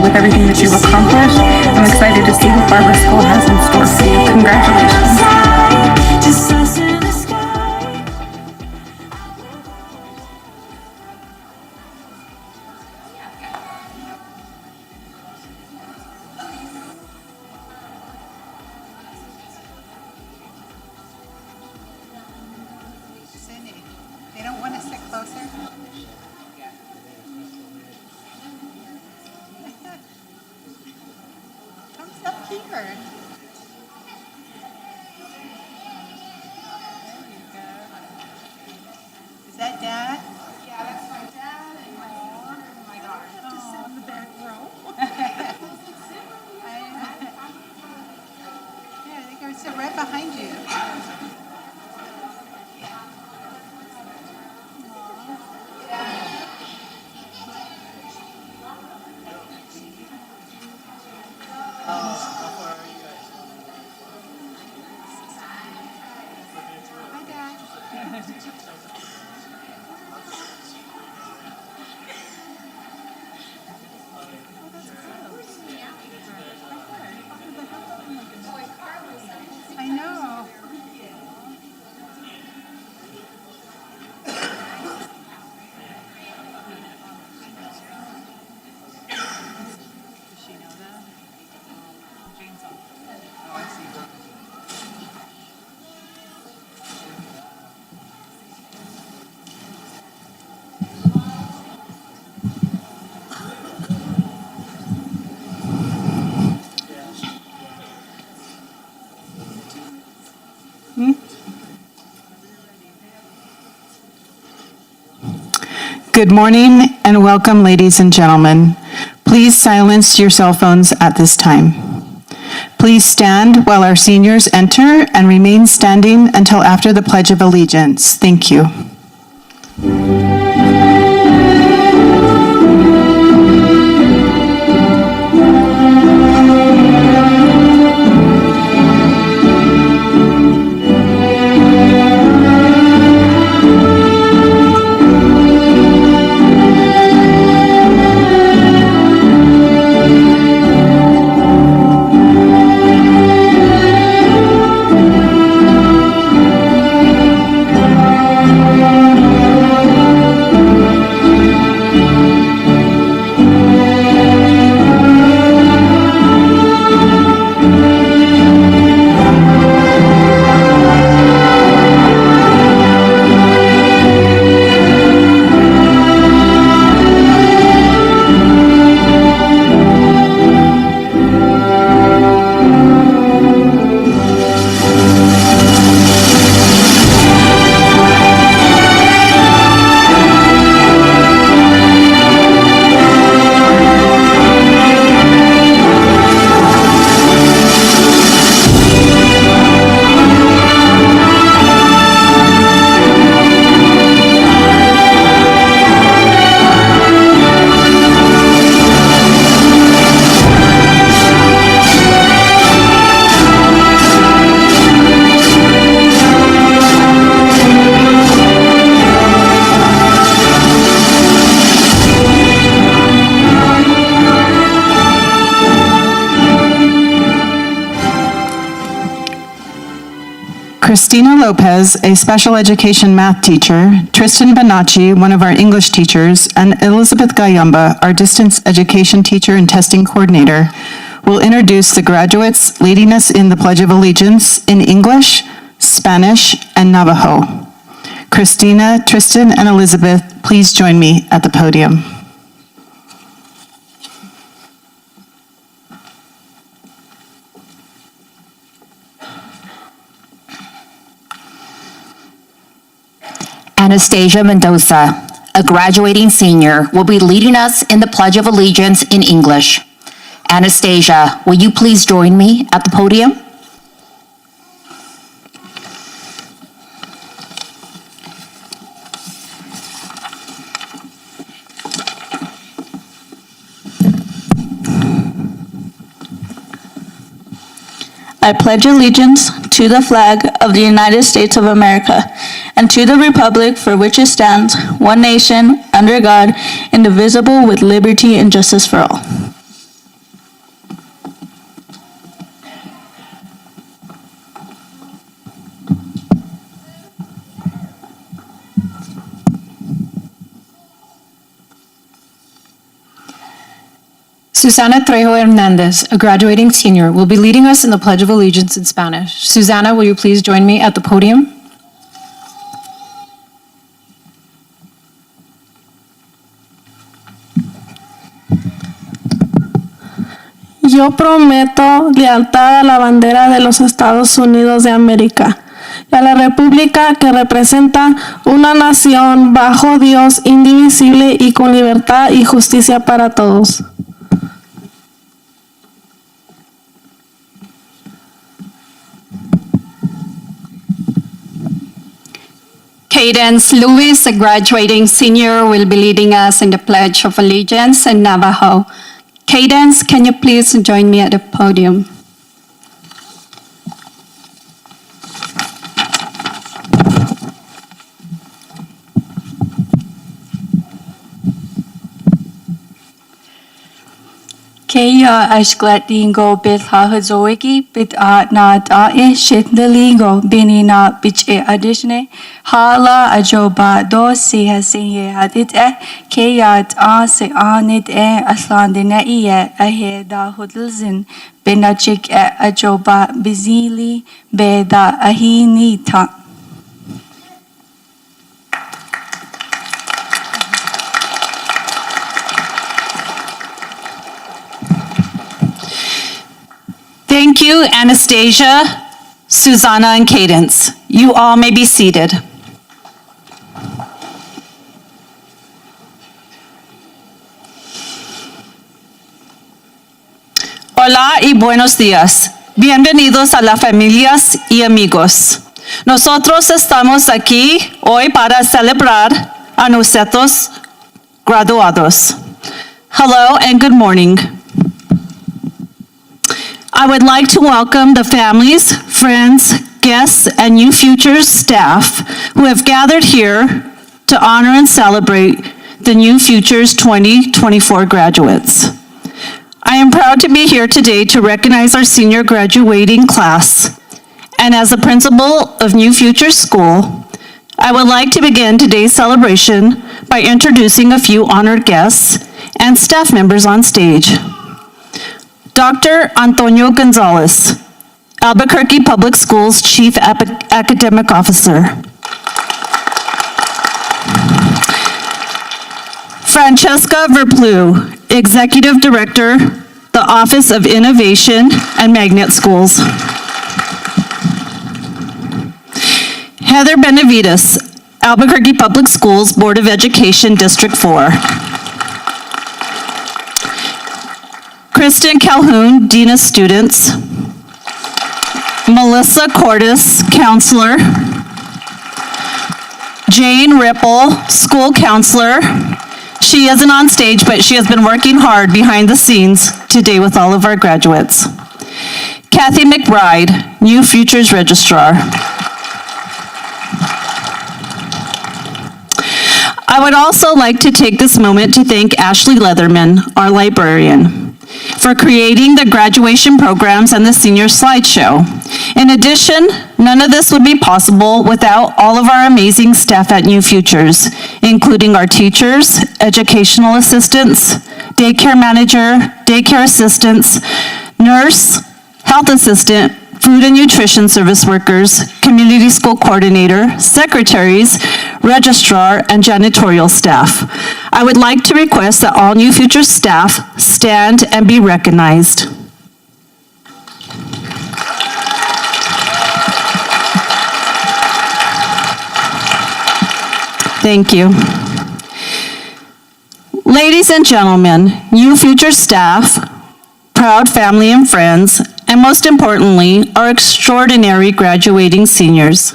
with everything that you've accomplished. I'm excited to see what Barber School has in store for you. Congratulations. They don't want to sit closer? Come up here. There you go. Is that Dad? Yeah, that's my dad and my mom and my daughter. Just sit in the back row. Yeah, they go sit right behind you. Hi, Dad. I know. Does she know that? Jane's on. Oh, I see. Good morning and welcome, ladies and gentlemen. Please silence your cell phones at this time. Please stand while our seniors enter and remain standing until after the Pledge of Allegiance. Thank you. Christina Lopez, a special education math teacher, Tristan Bonacci, one of our English teachers, and Elizabeth Gayamba, our distance education teacher and testing coordinator, will introduce the graduates leading us in the Pledge of Allegiance in English, Spanish, and Navajo. Christina, Tristan, and Elizabeth, please join me at the podium. Anastasia Mendoza, a graduating senior, will be leading us in the Pledge of Allegiance in English. Anastasia, will you please join me at the podium? I pledge allegiance to the flag of the United States of America and to the republic for which it stands, one nation, under God, indivisible, with liberty and justice for all. Susana Trejo Hernandez, a graduating senior, will be leading us in the Pledge of Allegiance in Spanish. Susana, will you please join me at the podium? Yo prometo lealtad a la bandera de los Estados Unidos de América y a la república que representa una nación bajo Dios, indivisible y con libertad y justicia para todos. Cadence Lewis, a graduating senior, will be leading us in the Pledge of Allegiance in Navajo. Cadence, can you please join me at the podium? Kaya ashglatingo bithahazoigi bit na dae shitnalingo binina biche adishne hala ajoba do si hasinye hadit kaya se anit aslandina iye ahe da hudlzin binachik ajoba bizili beda ahini ta. Thank you, Anastasia, Susanna, and Cadence. You all may be seated. Hola y buenos días. Bienvenidos a las familias y amigos. Nosotros estamos aquí hoy para celebrar a nuestros graduados. Hello and good morning. I would like to welcome the families, friends, guests, and New Futures staff who have gathered here to honor and celebrate the New Futures 2024 graduates. I am proud to be here today to recognize our senior graduating class. And as the principal of New Futures School, I would like to begin today's celebration by introducing a few honored guests and staff members on stage. Dr. Antonio Gonzalez, Albuquerque Public Schools Chief Academic Officer. Francesca Verplu, Executive Director, the Office of Innovation and Magnet Schools. Heather Benavides, Albuquerque Public Schools Board of Education, District 4. Kristen Calhoun, Dean of Students. Melissa Cordes, Counselor. Jane Ripple, School Counselor. She isn't on stage, but she has been working hard behind the scenes today with all of our graduates. Kathy McBride, New Futures Registrar. I would also like to take this moment to thank Ashley Leatherman, our librarian, for creating the graduation programs and the senior slideshow. In addition, none of this would be possible without all of our amazing staff at New Futures, including our teachers, educational assistants, daycare manager, daycare assistants, nurse, health assistant, food and nutrition service workers, community school coordinator, secretaries, registrar, and janitorial staff. I would like to request that all New Futures staff stand and be recognized. Thank you. Ladies and gentlemen, New Futures staff, proud family and friends, and most importantly, our extraordinary graduating seniors.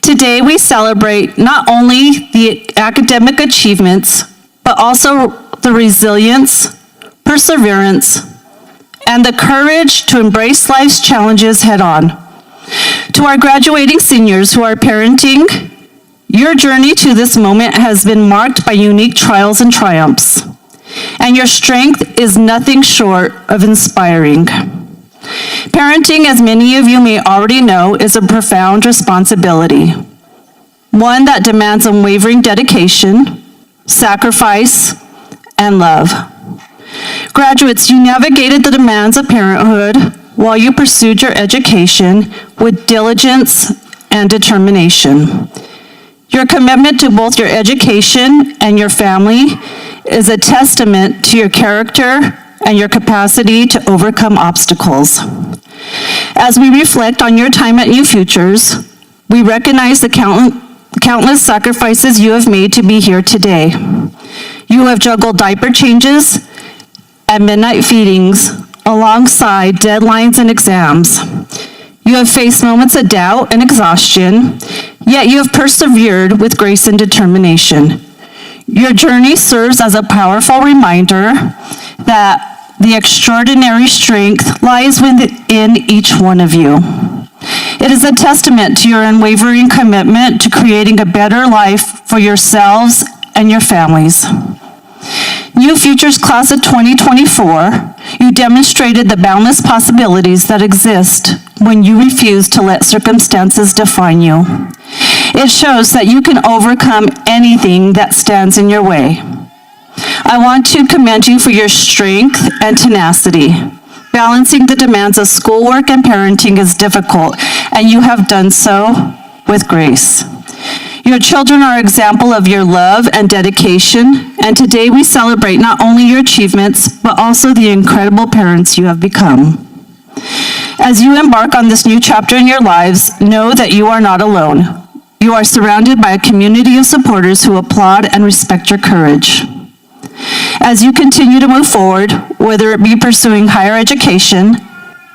Today, we celebrate not only the academic achievements, but also the resilience, perseverance, and the courage to embrace life's challenges head-on. To our graduating seniors who are parenting, your journey to this moment has been marked by unique trials and triumphs, and your strength is nothing short of inspiring. Parenting, as many of you may already know, is a profound responsibility, one that demands unwavering dedication, sacrifice, and love. Graduates, you navigated the demands of parenthood while you pursued your education with diligence and determination. Your commitment to both your education and your family is a testament to your character and your capacity to overcome obstacles. As we reflect on your time at New Futures, we recognize the countless sacrifices you have made to be here today. You have juggled diaper changes and midnight feedings alongside deadlines and exams. You have faced moments of doubt and exhaustion, yet you have persevered with grace and determination. Your journey serves as a powerful reminder that the extraordinary strength lies within each one of you. It is a testament to your unwavering commitment to creating a better life for yourselves and your families. New Futures Class of 2024, you demonstrated the boundless possibilities that exist when you refuse to let circumstances define you. It shows that you can overcome anything that stands in your way. I want to commend you for your strength and tenacity. Balancing the demands of schoolwork and parenting is difficult, and you have done so with grace. Your children are an example of your love and dedication, and today we celebrate not only your achievements, but also the incredible parents you have become. As you embark on this new chapter in your lives, know that you are not alone. You are surrounded by a community of supporters who applaud and respect your courage. As you continue to move forward, whether it be pursuing higher education,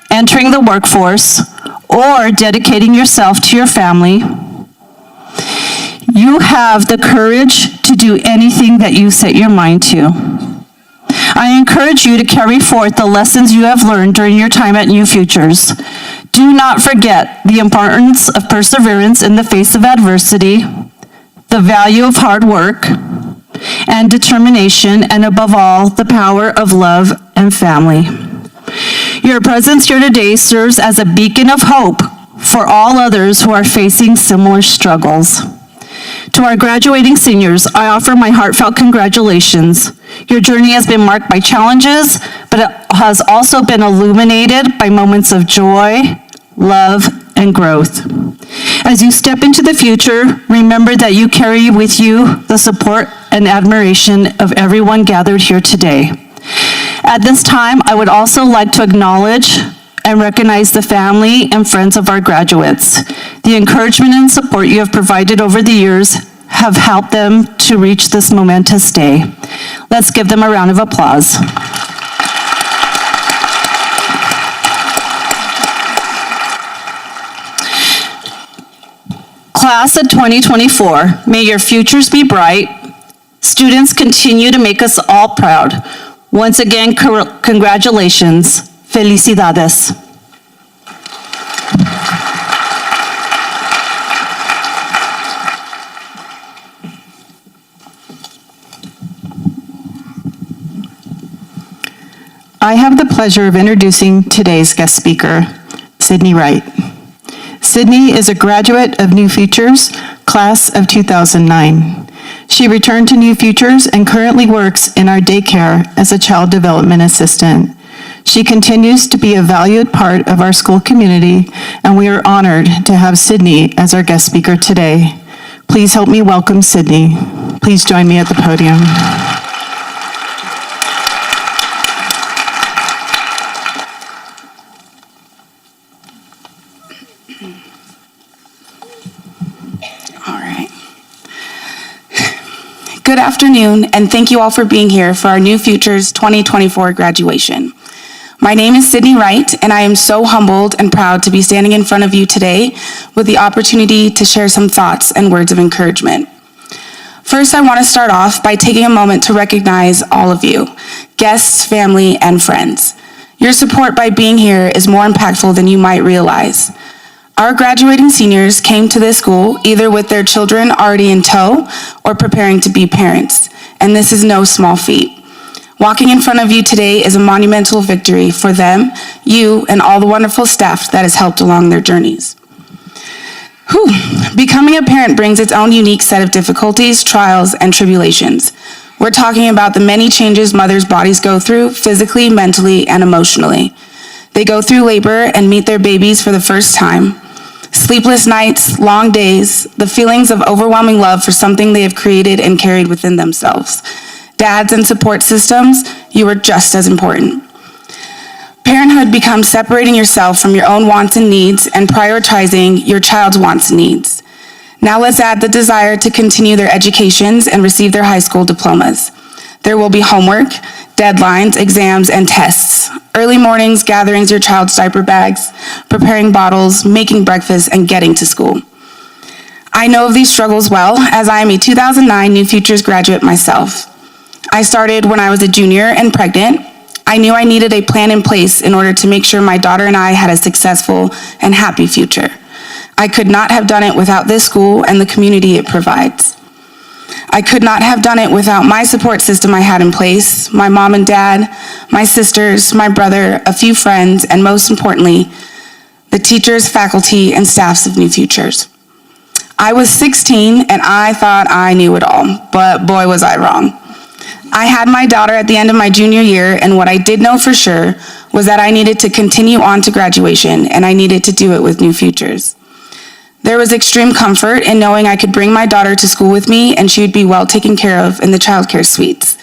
entering the workforce, or dedicating yourself to your family, you have the courage to do anything that you set your mind to. I encourage you to carry forth the lessons you have learned during your time at New Futures. Do not forget the importance of perseverance in the face of adversity, the value of hard work and determination, and above all, the power of love and family. Your presence here today serves as a beacon of hope for all others who are facing similar struggles. To our graduating seniors, I offer my heartfelt congratulations. Your journey has been marked by challenges, but it has also been illuminated by moments of joy, love, and growth. As you step into the future, remember that you carry with you the support and admiration of everyone gathered here today. At this time, I would also like to acknowledge and recognize the family and friends of our graduates. The encouragement and support you have provided over the years have helped them to reach this momentous day. Let's give them a round of applause. Class of 2024, may your futures be bright. Students, continue to make us all proud. Once again, congratulations. Felicidades. I have the pleasure of introducing today's guest speaker, Sydney Wright. Sydney is a graduate of New Futures, class of 2009. She returned to New Futures and currently works in our daycare as a child development assistant. She continues to be a valued part of our school community, and we are honored to have Sydney as our guest speaker today. Please help me welcome Sydney. Please join me at the podium. All right. Good afternoon, and thank you all for being here for our New Futures 2024 graduation. My name is Sydney Wright, and I am so humbled and proud to be standing in front of you today with the opportunity to share some thoughts and words of encouragement. First, I want to start off by taking a moment to recognize all of you, guests, family, and friends. Your support by being here is more impactful than you might realize. Our graduating seniors came to this school either with their children already in tow or preparing to be parents, and this is no small feat. Walking in front of you today is a monumental victory for them, you, and all the wonderful staff that has helped along their journeys. Becoming a parent brings its own unique set of difficulties, trials, and tribulations. We're talking about the many changes mothers' bodies go through physically, mentally, and emotionally. They go through labor and meet their babies for the first time. Sleepless nights, long days, the feelings of overwhelming love for something they have created and carried within themselves. Dads and support systems, you are just as important. Parenthood becomes separating yourself from your own wants and needs and prioritizing your child's wants and needs. Now let's add the desire to continue their educations and receive their high school diplomas. There will be homework, deadlines, exams, and tests. Early mornings, gatherings your child's diaper bags, preparing bottles, making breakfast, and getting to school. I know of these struggles well, as I am a 2009 New Futures graduate myself. I started when I was a junior and pregnant. I knew I needed a plan in place in order to make sure my daughter and I had a successful and happy future. I could not have done it without this school and the community it provides. I could not have done it without my support system I had in place, my mom and dad, my sisters, my brother, a few friends, and most importantly, the teachers, faculty, and staffs of New Futures. I was 16 and I thought I knew it all, but boy was I wrong. I had my daughter at the end of my junior year, and what I did know for sure was that I needed to continue on to graduation, and I needed to do it with New Futures. There was extreme comfort in knowing I could bring my daughter to school with me and she would be well taken care of in the childcare suites.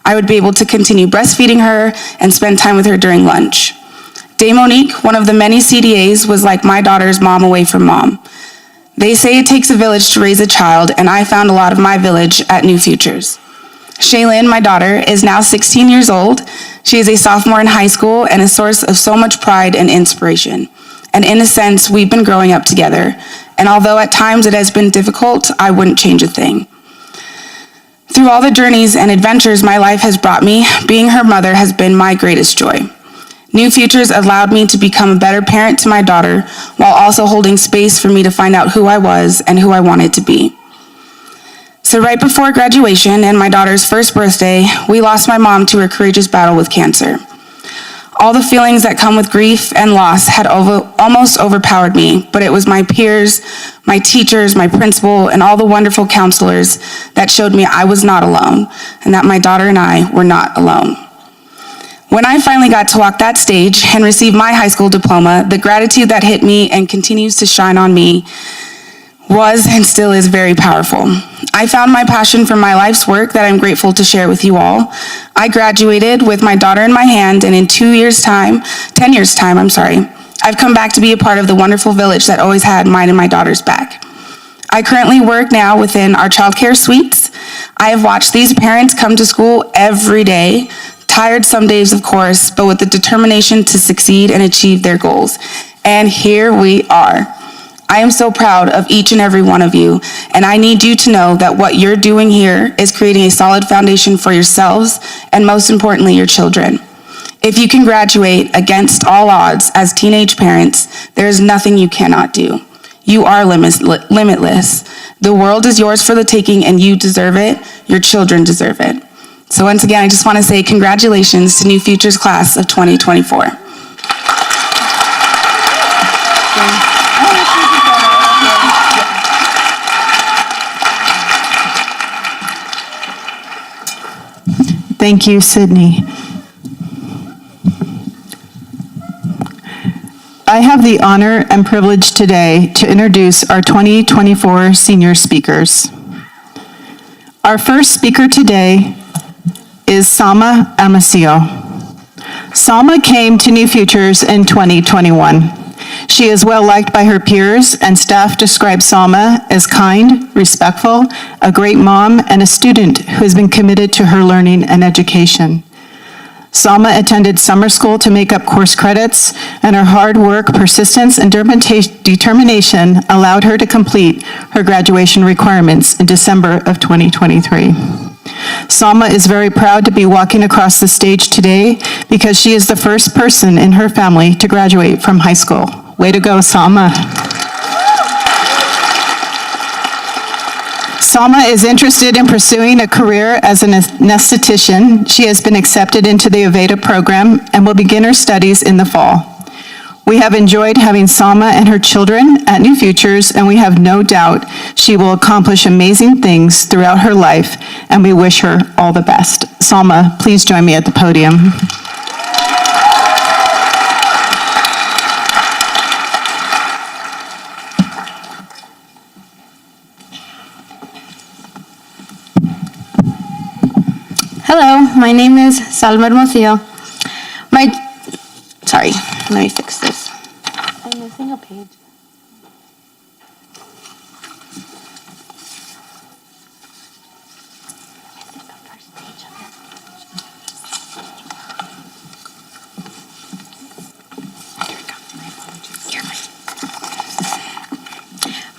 I would be able to continue breastfeeding her and spend time with her during lunch. Day Monique, one of the many CDAs, was like my daughter's mom away from mom. They say it takes a village to raise a child, and I found a lot of my village at New Futures. Shaylin, my daughter, is now 16 years old. She is a sophomore in high school and a source of so much pride and inspiration. And in a sense, we've been growing up together. And although at times it has been difficult, I wouldn't change a thing. Through all the journeys and adventures my life has brought me, being her mother has been my greatest joy. New Futures allowed me to become a better parent to my daughter, while also holding space for me to find out who I was and who I wanted to be. So right before graduation and my daughter's first birthday, we lost my mom to her courageous battle with cancer. All the feelings that come with grief and loss had almost overpowered me, but it was my peers, my teachers, my principal, and all the wonderful counselors that showed me I was not alone, and that my daughter and I were not alone. When I finally got to walk that stage and receive my high school diploma, the gratitude that hit me and continues to shine on me was and still is very powerful. I found my passion for my life's work that I'm grateful to share with you all. I graduated with my daughter in my hand, and in 10 years' time, I've come back to be a part of the wonderful village that always had mine and my daughter's back. I currently work now within our childcare suites. I have watched these parents come to school every day, tired some days, of course, but with the determination to succeed and achieve their goals. And here we are. I am so proud of each and every one of you, and I need you to know that what you're doing here is creating a solid foundation for yourselves and, most importantly, your children. If you can graduate against all odds as teenage parents, there is nothing you cannot do. You are limitless. The world is yours for the taking, and you deserve it. Your children deserve it. So once again, I just want to say congratulations to New Futures class of 2024. Thank you, Sydney. I have the honor and privilege today to introduce our 2024 senior speakers. Our first speaker today is Salma Amacio. Salma came to New Futures in 2021. She is well liked by her peers, and staff describe Salma as kind, respectful, a great mom, and a student who has been committed to her learning and education. Salma attended summer school to make up course credits, and her hard work, persistence, and determination allowed her to complete her graduation requirements in December of 2023. Salma is very proud to be walking across the stage today because she is the first person in her family to graduate from high school. Way to go, Salma. Salma is interested in pursuing a career as an anesthetician. She has been accepted into the Aveda program and will begin her studies in the fall. We have enjoyed having Salma and her children at New Futures, and we have no doubt she will accomplish amazing things throughout her life, and we wish her all the best. Salma, please join me at the podium. Hello, my name is Salma Hermosillo. Sorry, let me fix this. I'm missing a page.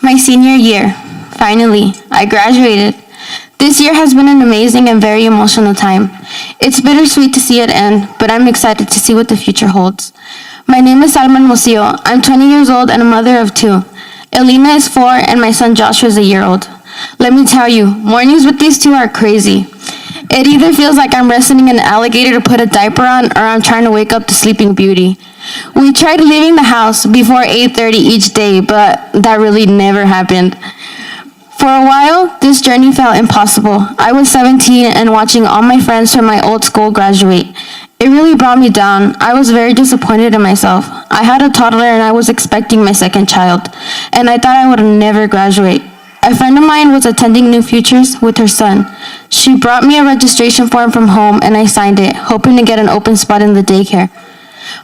My senior year, finally, I graduated. This year has been an amazing and very emotional time. It's bittersweet to see it end, but I'm excited to see what the future holds. My name is Salma Hermosillo. I'm 20 years old and a mother of 2. Elena is 4 and my son Joshua is a year old. Let me tell you, mornings with these 2 are crazy. It either feels like I'm wrestling an alligator to put a diaper on, or I'm trying to wake up the sleeping beauty. We tried leaving the house before 8:30 each day, but that really never happened. For a while, this journey felt impossible. I was 17 and watching all my friends from my old school graduate. It really brought me down. I was very disappointed in myself. I had a toddler and I was expecting my second child, and I thought I would never graduate. A friend of mine was attending New Futures with her son. She brought me a registration form from home and I signed it, hoping to get an open spot in the daycare.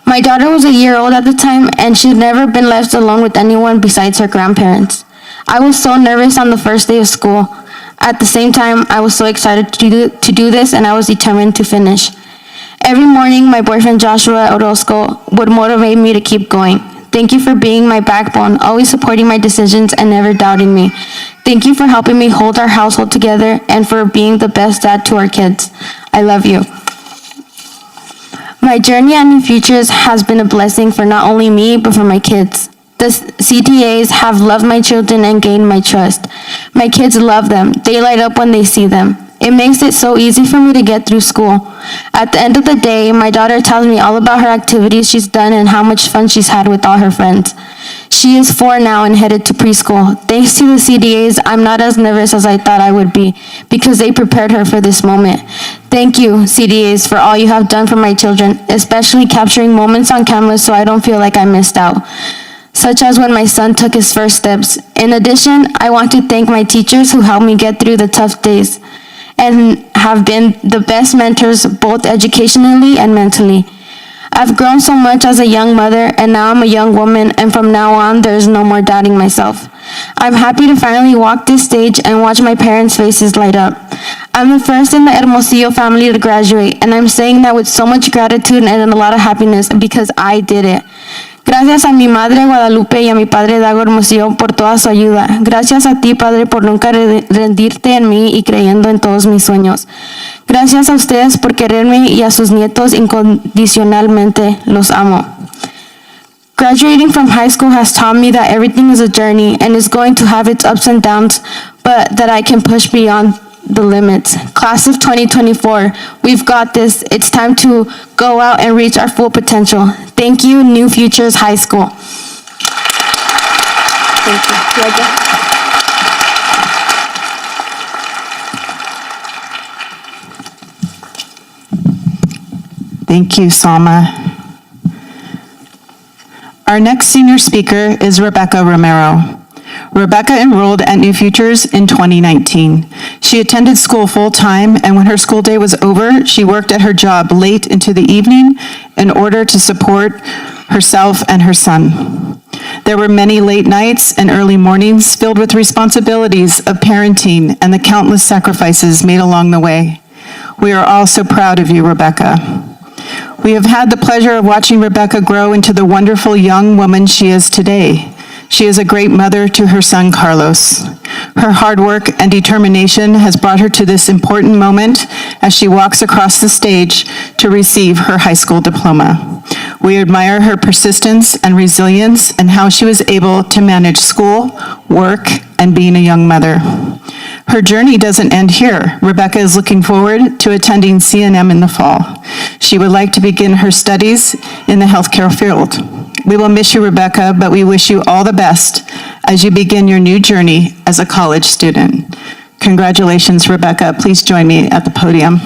My daughter was a year old at the time and she'd never been left alone with anyone besides her grandparents. I was so nervous on the first day of school. At the same time, I was so excited to do this and I was determined to finish. Every morning, my boyfriend Joshua Orozco would motivate me to keep going. Thank you for being my backbone, always supporting my decisions and never doubting me. Thank you for helping me hold our household together and for being the best dad to our kids. I love you. My journey at New Futures has been a blessing for not only me, but for my kids. The CTAs have loved my children and gained my trust. My kids love them. They light up when they see them. It makes it so easy for me to get through school. At the end of the day, my daughter tells me all about her activities she's done and how much fun she's had with all her friends. She is 4 now and headed to preschool. Thanks to the CDAs, I'm not as nervous as I thought I would be because they prepared her for this moment. Thank you, CDAs, for all you have done for my children, especially capturing moments on camera so I don't feel like I missed out, such as when my son took his first steps. In addition, I want to thank my teachers who helped me get through the tough days and have been the best mentors both educationally and mentally. I've grown so much as a young mother, and now I'm a young woman, and from now on, there's no more doubting myself. I'm happy to finally walk this stage and watch my parents' faces light up. I'm the first in the Hermosillo family to graduate, and I'm saying that with so much gratitude and a lot of happiness because I did it. Gracias a mi madre Guadalupe y a mi padre Dago Hermosillo por toda su ayuda. Gracias a ti, Padre, por nunca rendirte en mí y creyendo en todos mis sueños. Gracias a ustedes por quererme y a sus nietos incondicionalmente. Los amo. Graduating from high school has taught me that everything is a journey and is going to have its ups and downs, but that I can push beyond the limits. Class of 2024, we've got this. It's time to go out and reach our full potential. Thank you, New Futures High School. Thank you. Thank you, Salma. Our next senior speaker is Rebecca Romero. Rebecca enrolled at New Futures in 2019. She attended school full-time, and when her school day was over, she worked at her job late into the evening in order to support herself and her son. There were many late nights and early mornings filled with responsibilities of parenting and the countless sacrifices made along the way. We are all so proud of you, Rebecca. We have had the pleasure of watching Rebecca grow into the wonderful young woman she is today. She is a great mother to her son, Carlos. Her hard work and determination has brought her to this important moment as she walks across the stage to receive her high school diploma. We admire her persistence and resilience and how she was able to manage school, work, and being a young mother. Her journey doesn't end here. Rebecca is looking forward to attending CNM in the fall. She would like to begin her studies in the healthcare field. We will miss you, Rebecca, but we wish you all the best as you begin your new journey as a college student. Congratulations, Rebecca. Please join me at the podium.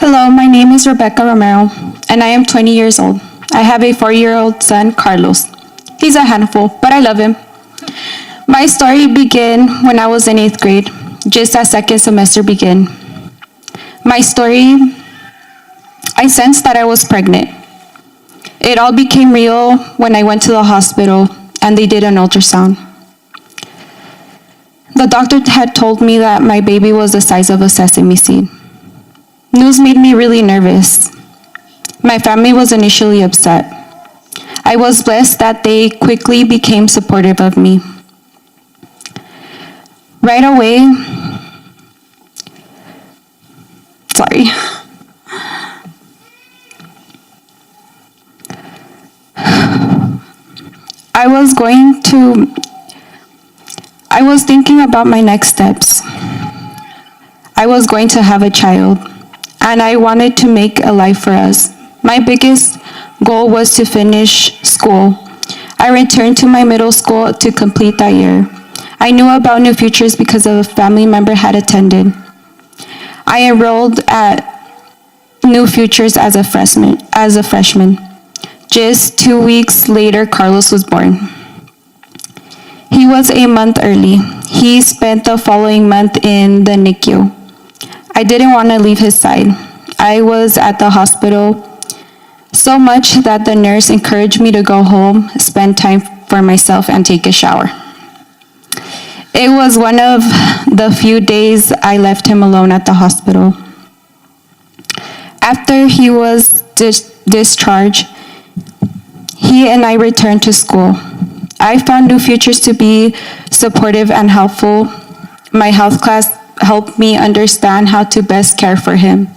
Hello, my name is Rebecca Romero, and I am 20 years old. I have a 4-year-old son, Carlos. He's a handful, but I love him. My story began when I was in 8th grade, just as second semester began. My story, I sensed that I was pregnant. It all became real when I went to the hospital and they did an ultrasound. The doctor had told me that my baby was the size of a sesame seed. News made me really nervous. My family was initially upset. I was blessed that they quickly became supportive of me. Right away, I was thinking about my next steps. I was going to have a child, and I wanted to make a life for us. My biggest goal was to finish school. I returned to my middle school to complete that year. I knew about New Futures because a family member had attended. I enrolled at New Futures as a freshman. Just 2 weeks later, Carlos was born. He was a month early. He spent the following month in the NICU. I didn't want to leave his side. I was at the hospital so much that the nurse encouraged me to go home, spend time for myself, and take a shower. It was one of the few days I left him alone at the hospital. After he was discharged, he and I returned to school. I found New Futures to be supportive and helpful. My health class helped me understand how to best care for him.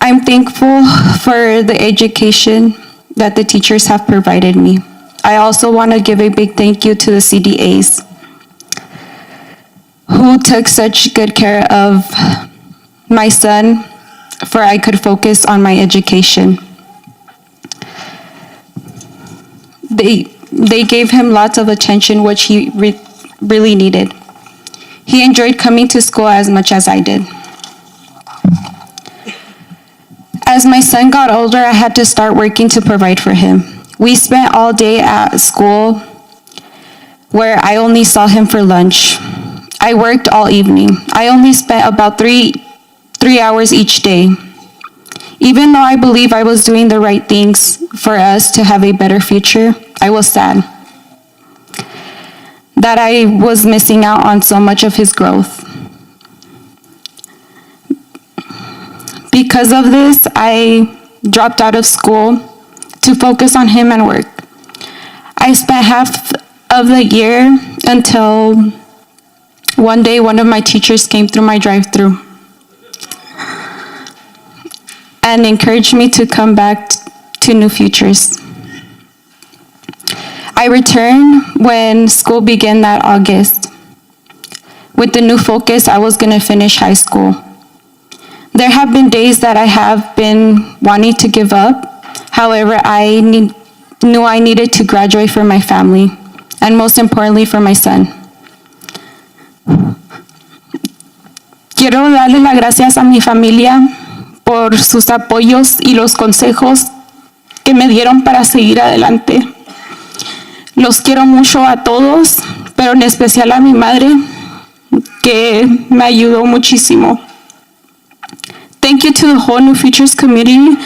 I'm thankful for the education that the teachers have provided me. I also want to give a big thank you to the CDAs who took such good care of my son, for I could focus on my education. They gave him lots of attention, which he really needed. He enjoyed coming to school as much as I did. As my son got older, I had to start working to provide for him. We spent all day at school, where I only saw him for lunch. I worked all evening. I only spent about three hours each day. Even though I believe I was doing the right things for us to have a better future, I was sad that I was missing out on so much of his growth. Because of this, I dropped out of school to focus on him and work. I spent half of the year until one day one of my teachers came through my drive-thru and encouraged me to come back to New Futures. I returned when school began that August. With the new focus, I was going to finish high school. There have been days that I have been wanting to give up. However, I knew I needed to graduate for my family, and most importantly, for my son. Quiero darle las gracias a mi familia por sus apoyos y los consejos que me dieron para seguir adelante. Los quiero mucho a todos, pero en especial a mi madre, que me ayudó muchísimo. Thank you to the whole New Futures community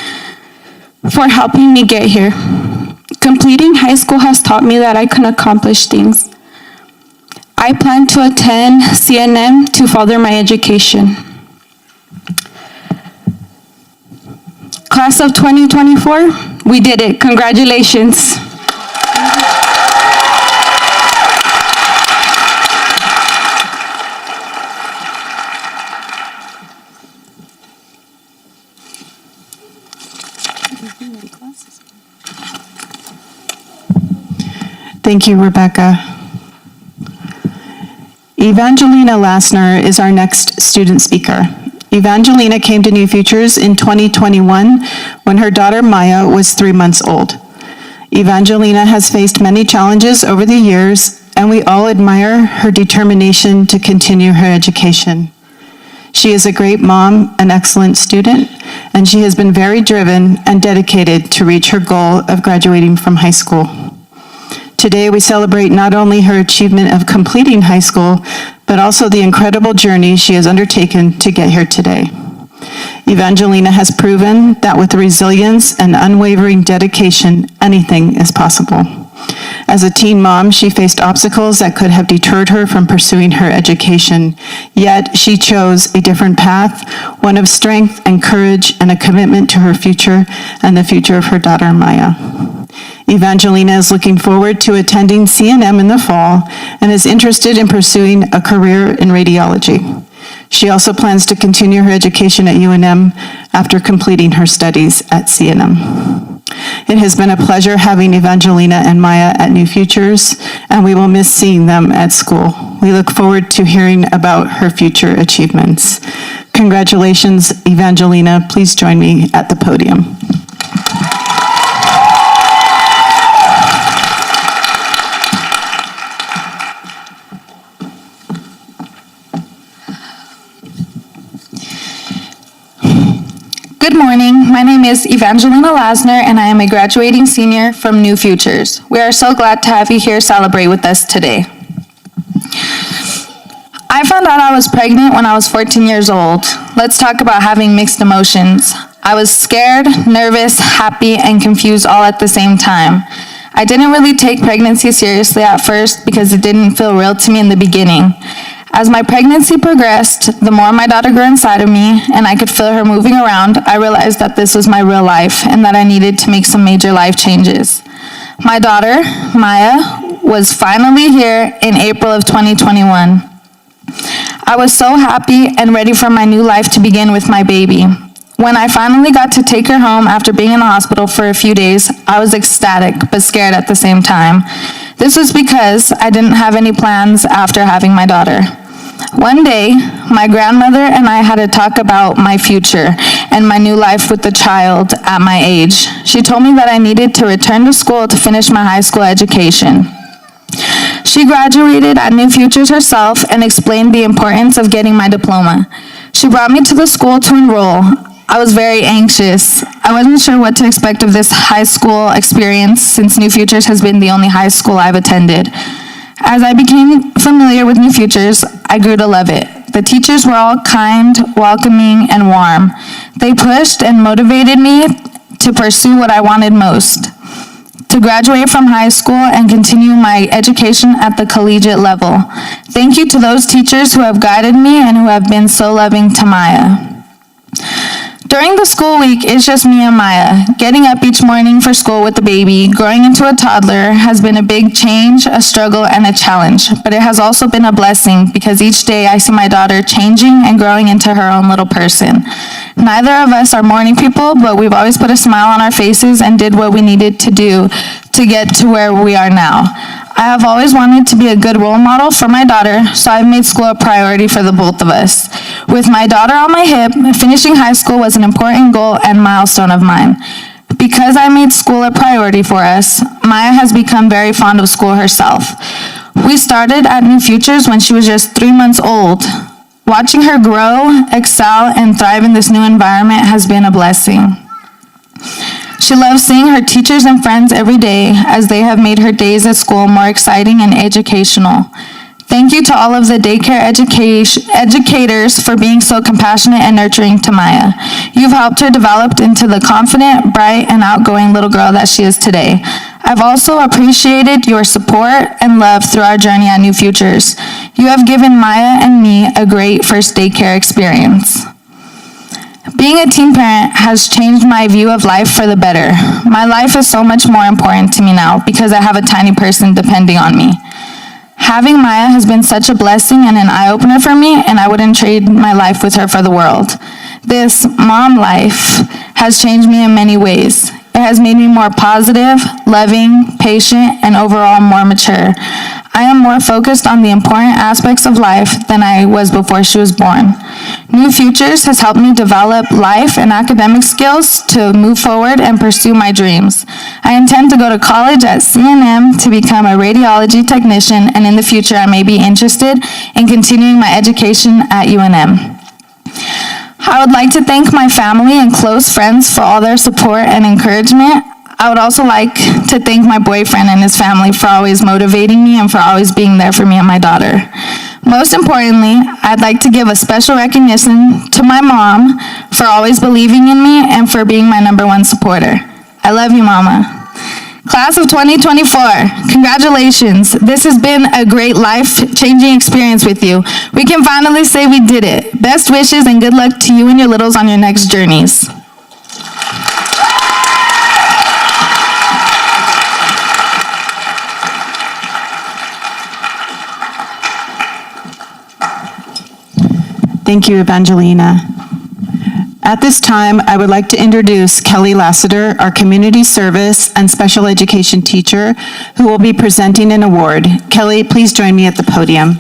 for helping me get here. Completing high school has taught me that I can accomplish things. I plan to attend CNM to further my education. Class of 2024, we did it. Congratulations. Thank you, Rebecca. Evangelina Lassner is our next student speaker. Evangelina came to New Futures in 2021 when her daughter Maya was 3 months old. Evangelina has faced many challenges over the years, and we all admire her determination to continue her education. She is a great mom, an excellent student, and she has been very driven and dedicated to reach her goal of graduating from high school. Today, we celebrate not only her achievement of completing high school, but also the incredible journey she has undertaken to get here today. Evangelina has proven that with resilience and unwavering dedication, anything is possible. As a teen mom, she faced obstacles that could have deterred her from pursuing her education, yet she chose a different path, one of strength and courage and a commitment to her future and the future of her daughter, Maya. Evangelina is looking forward to attending CNM in the fall and is interested in pursuing a career in radiology. She also plans to continue her education at UNM after completing her studies at CNM. It has been a pleasure having Evangelina and Maya at New Futures, and we will miss seeing them at school. We look forward to hearing about her future achievements. Congratulations, Evangelina. Please join me at the podium. Good morning. My name is Evangelina Lassner, and I am a graduating senior from New Futures. We are so glad to have you here celebrate with us today. I found out I was pregnant when I was 14 years old. Let's talk about having mixed emotions. I was scared, nervous, happy, and confused all at the same time. I didn't really take pregnancy seriously at first because it didn't feel real to me in the beginning. As my pregnancy progressed, the more my daughter grew inside of me and I could feel her moving around, I realized that this was my real life and that I needed to make some major life changes. My daughter, Maya, was finally here in April of 2021. I was so happy and ready for my new life to begin with my baby. When I finally got to take her home after being in the hospital for a few days, I was ecstatic but scared at the same time. This was because I didn't have any plans after having my daughter. One day, my grandmother and I had a talk about my future and my new life with the child at my age. She told me that I needed to return to school to finish my high school education. She graduated at New Futures herself and explained the importance of getting my diploma. She brought me to the school to enroll. I was very anxious. I wasn't sure what to expect of this high school experience since New Futures has been the only high school I've attended. As I became familiar with New Futures, I grew to love it. The teachers were all kind, welcoming, and warm. They pushed and motivated me to pursue what I wanted most, to graduate from high school and continue my education at the collegiate level. Thank you to those teachers who have guided me and who have been so loving to Maya. During the school week, it's just me and Maya. Getting up each morning for school with the baby, growing into a toddler, has been a big change, a struggle, and a challenge. But it has also been a blessing because each day I see my daughter changing and growing into her own little person. Neither of us are morning people, but we've always put a smile on our faces and did what we needed to do to get to where we are now. I have always wanted to be a good role model for my daughter, so I've made school a priority for the both of us. With my daughter on my hip, finishing high school was an important goal and milestone of mine. Because I made school a priority for us, Maya has become very fond of school herself. We started at New Futures when she was just 3 months old. Watching her grow, excel, and thrive in this new environment has been a blessing. She loves seeing her teachers and friends every day as they have made her days at school more exciting and educational. Thank you to all of the daycare educators for being so compassionate and nurturing to Maya. You've helped her develop into the confident, bright, and outgoing little girl that she is today. I've also appreciated your support and love through our journey at New Futures. You have given Maya and me a great first daycare experience. Being a teen parent has changed my view of life for the better. My life is so much more important to me now because I have a tiny person depending on me. Having Maya has been such a blessing and an eye-opener for me, and I wouldn't trade my life with her for the world. This mom life has changed me in many ways. It It has made me more positive, loving, patient, and overall more mature. I am more focused on the important aspects of life than I was before she was born. New Futures has helped me develop life and academic skills to move forward and pursue my dreams. I intend to go to college at CNM to become a radiology technician, and in the future I may be interested in continuing my education at UNM. I would like to thank my family and close friends for all their support and encouragement. I would also like to thank my boyfriend and his family for always motivating me and for always being there for me and my daughter. Most importantly, I'd like to give a special recognition to my mom for always believing in me and for being my #1 supporter. I love you, Mama. Class of 2024, congratulations. This has been a great life-changing experience with you. We can finally say we did it. Best wishes and good luck to you and your littles on your next journeys. Thank you, Evangelina. At this time, I would like to introduce Kelly Lassiter, our community service and special education teacher, who will be presenting an award. Kelly, please join me at the podium.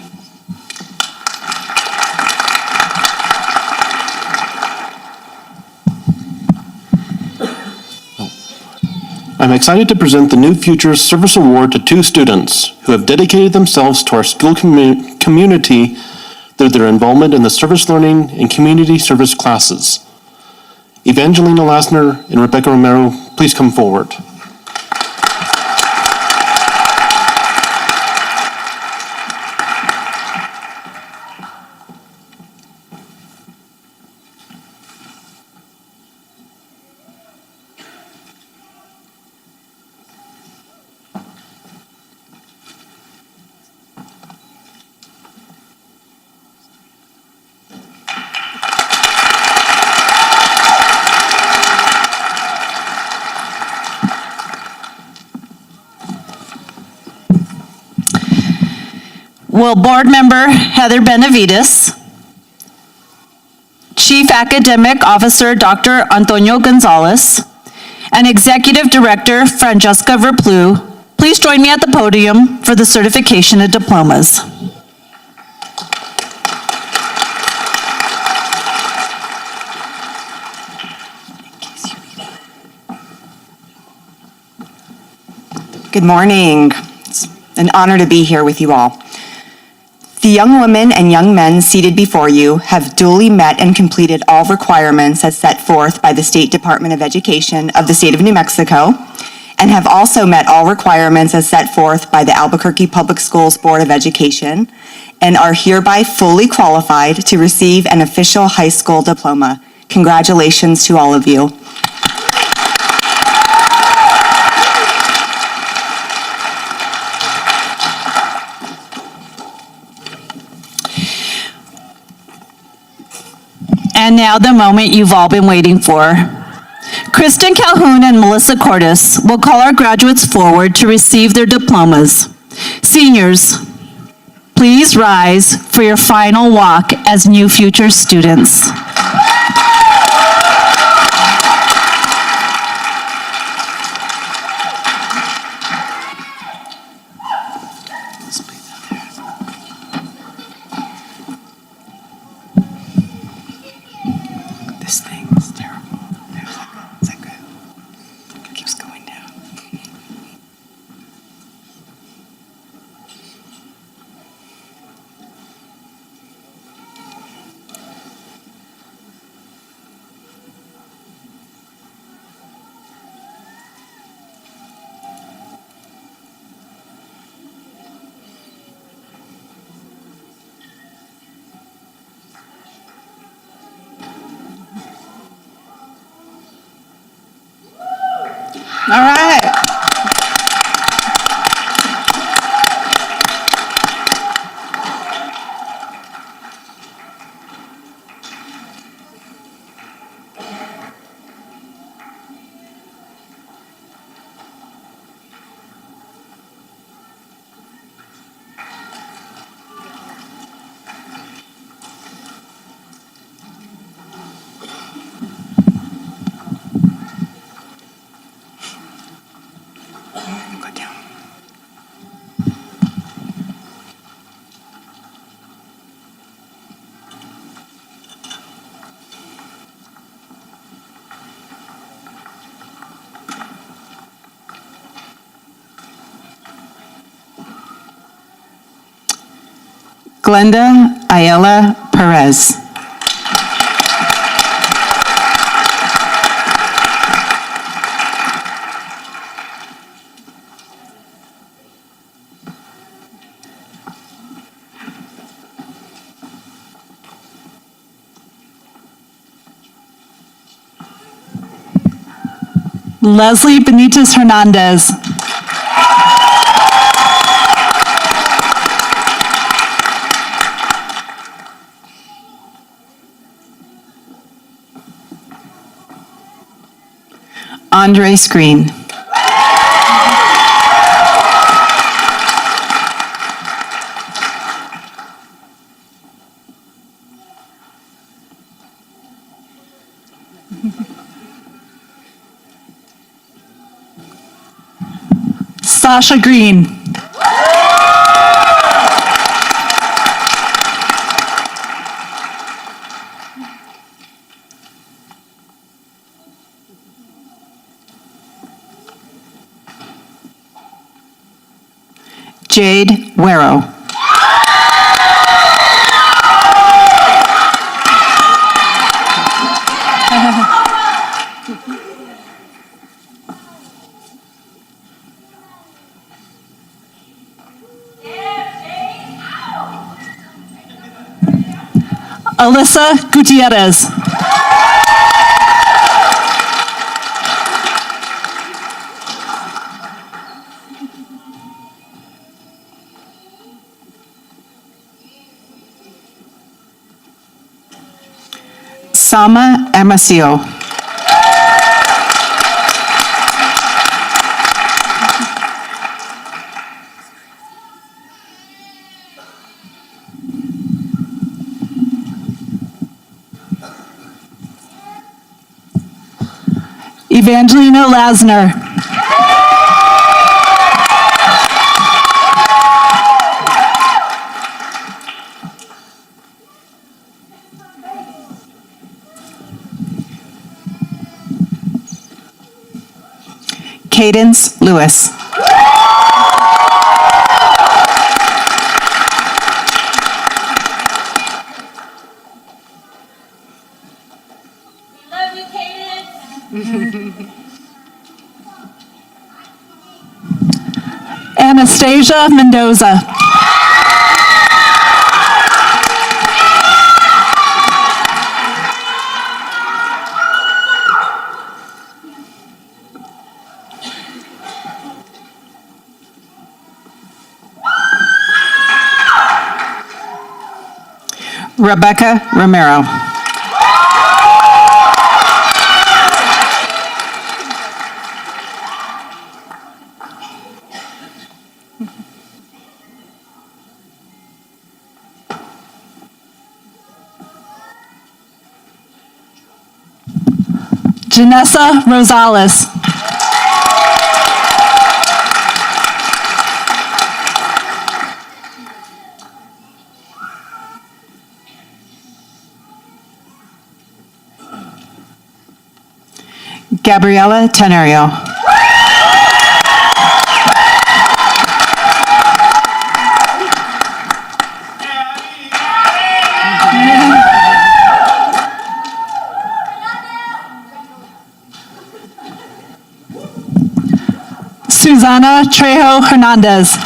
I'm excited to present the New Futures Service Award to 2 students who have dedicated themselves to our school community through their involvement in the service learning and community service classes. Evangelina Lassner and Rebecca Romero, please come forward. Will Board Member Heather Benavides, Chief Academic Officer Dr. Antonio Gonzalez, and Executive Director Francesca Verplu please join me at the podium for the certification of diplomas. Good morning. It's an honor to be here with you all. The young women and young men seated before you have duly met and completed all requirements as set forth by the State Department of Education of the State of New Mexico, and have also met all requirements as set forth by the Albuquerque Public Schools Board of Education, and are hereby fully qualified to receive an official high school diploma. Congratulations to all of you. And now the moment you've all been waiting for. Kristen Calhoun and Melissa Cordes will call our graduates forward to receive their diplomas. Seniors, please rise for your final walk as New Futures students. This thing is terrible. Is that good? It keeps going down. All right. Go down. Glenda Ayala Perez. Leslie Benitez Hernandez. Andre Screen. Sasha Green. Jade Wero. Alyssa Gutierrez. Sama Amasio. Evangelina Lasner. Cadence Lewis. Anastasia Mendoza. Rebecca Romero. Janessa Rosales. Gabriela Tenorio. Susana Trejo Hernandez.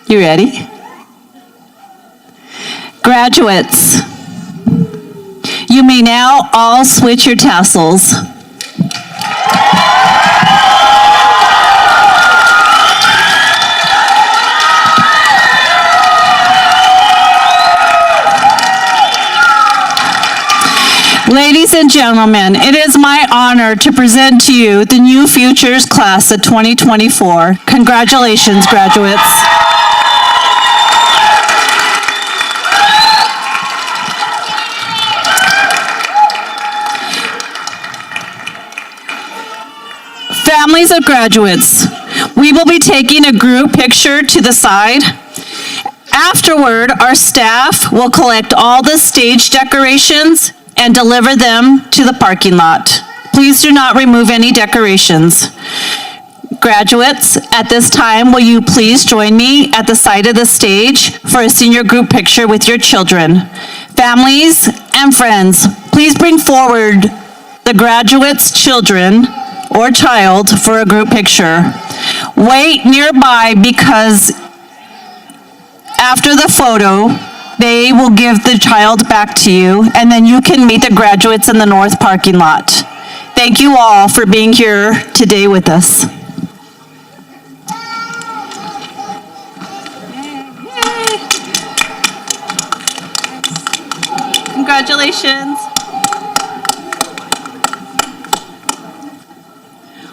You ready? Graduates, you may now all switch your tassels. Ladies and gentlemen, it is my honor to present to you the New Futures Class of 2024. Congratulations, graduates. Families of graduates, we will be taking a group picture to the side. Afterward, our staff will collect all the stage decorations and deliver them to the parking lot. Please do not remove any decorations. Graduates, at this time, will you please join me at the side of the stage for a senior group picture with your children? Families and friends, please bring forward the graduates' children or child for a group picture. Wait nearby because after the photo, they will give the child back to you, and then you can meet the graduates in the north parking lot. Thank you all for being here today with us. Congratulations.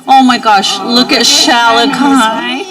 Oh my gosh, look at Shalakai.